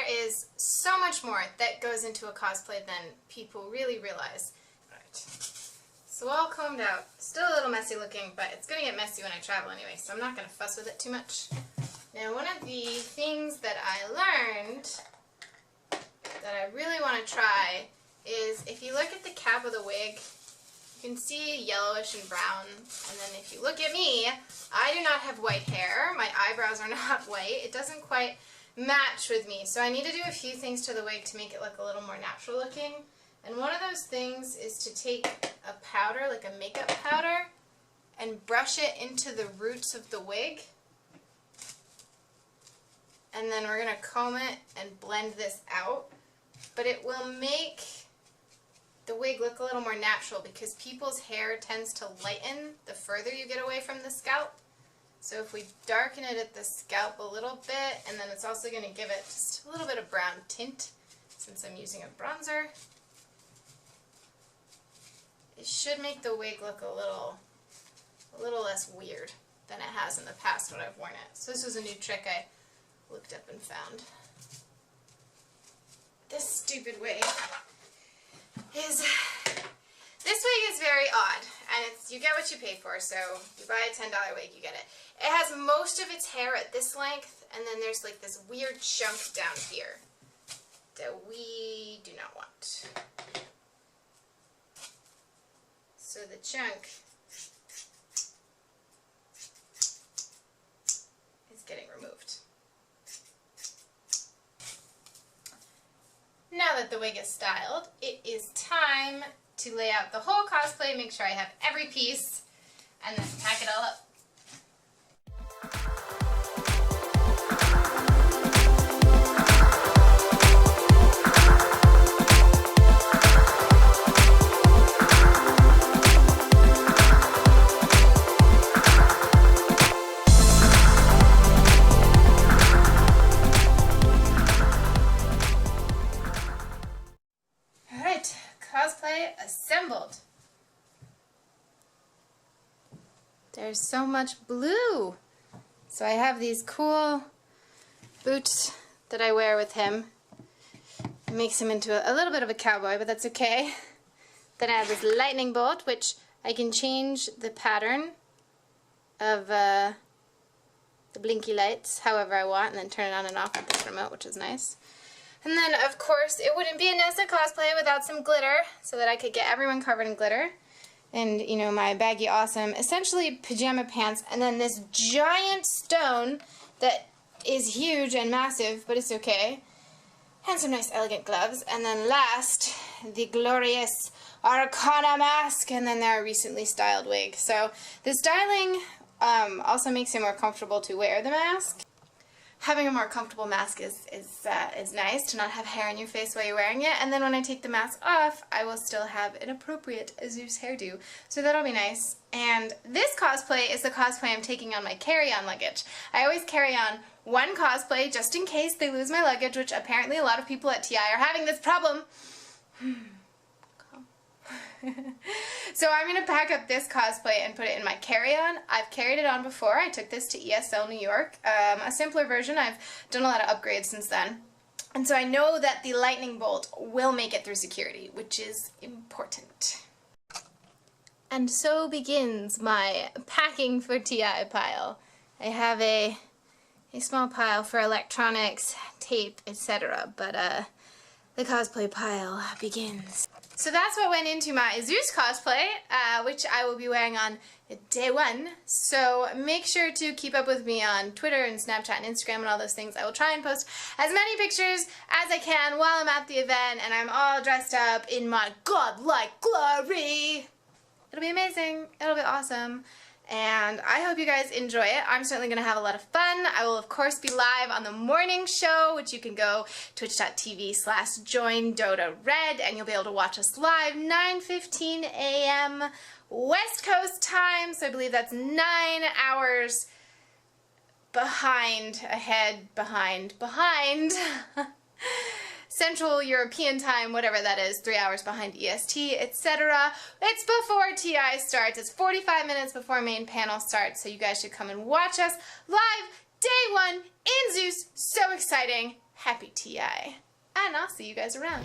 there is so much more that goes into a cosplay than people really realize. Right. So all combed out. Still a little messy looking, but it's going to get messy when I travel anyway, so I'm not going to fuss with it too much. Now, one of the things that I learned that I really want to try is if you look at the cap of the wig, you can see yellowish and brown, and then if you look at me, I do not have white hair. My eyebrows are not white. It doesn't quite match with me, so I need to do a few things to the wig to make it look a little more natural looking. And one of those things is to take a powder, like a makeup powder, and brush it into the roots of the wig. And then we're going to comb it and blend this out. But it will make the wig look a little more natural because people's hair tends to lighten the further you get away from the scalp. So if we darken it at the scalp a little bit, and then it's also going to give it just a little bit of brown tint since I'm using a bronzer, it should make the wig look a little less weird than it has in the past when I've worn it. So this was a new trick I looked up and found. This stupid wig is, this wig is very odd, and it's, you get what you pay for, so you buy a $10 wig, you get it. It has most of its hair at this length, and then there's like this weird chunk down here that we do not want. So the chunk is getting removed. Now that the wig is styled, it is time to lay out the whole cosplay, make sure I have every piece, and then pack it all up. Assembled. There's so much blue. So I have these cool boots that I wear with him. It makes him into a little bit of a cowboy, but that's okay. Then I have this lightning bolt, which I can change the pattern of the blinky lights however I want, and then turn it on and off with this remote, which is nice. And then, of course, it wouldn't be a Nessa cosplay without some glitter, so that I could get everyone covered in glitter. And, you know, my baggy awesome, essentially pajama pants, and then this giant stone that is huge and massive, but it's okay. And some nice elegant gloves. And then last, the glorious Arcana mask, and then their recently styled wig. So the styling also makes it more comfortable to wear the mask. Having a more comfortable mask is nice, to not have hair on your face while you're wearing it, and then when I take the mask off, I will still have an appropriate Zeus hairdo, so that'll be nice. And this cosplay is the cosplay I'm taking on my carry-on luggage. I always carry on one cosplay just in case they lose my luggage, which apparently a lot of people at TI are having this problem. So I'm going to pack up this cosplay and put it in my carry-on. I've carried it on before. I took this to ESL New York. A simpler version. I've done a lot of upgrades since then. And so I know that the lightning bolt will make it through security, which is important. And so begins my packing for TI pile. I have a small pile for electronics, tape, etc. But the cosplay pile begins. So that's what went into my Zeus cosplay, which I will be wearing on day one. So make sure to keep up with me on Twitter and Snapchat and Instagram and all those things. I will try and post as many pictures as I can while I'm at the event and I'm all dressed up in my godlike glory. It'll be amazing. It'll be awesome. And I hope you guys enjoy it. I'm certainly going to have a lot of fun. I will, of course, be live on the morning show, which you can go twitch.tv/joindotared, and you'll be able to watch us live 9:15 a.m. West Coast time. So I believe that's 9 hours behind Central European time, whatever that is, 3 hours behind EST, etc. It's before TI starts. It's 45 minutes before main panel starts, so you guys should come and watch us live day one in Zeus. So exciting. Happy TI. And I'll see you guys around.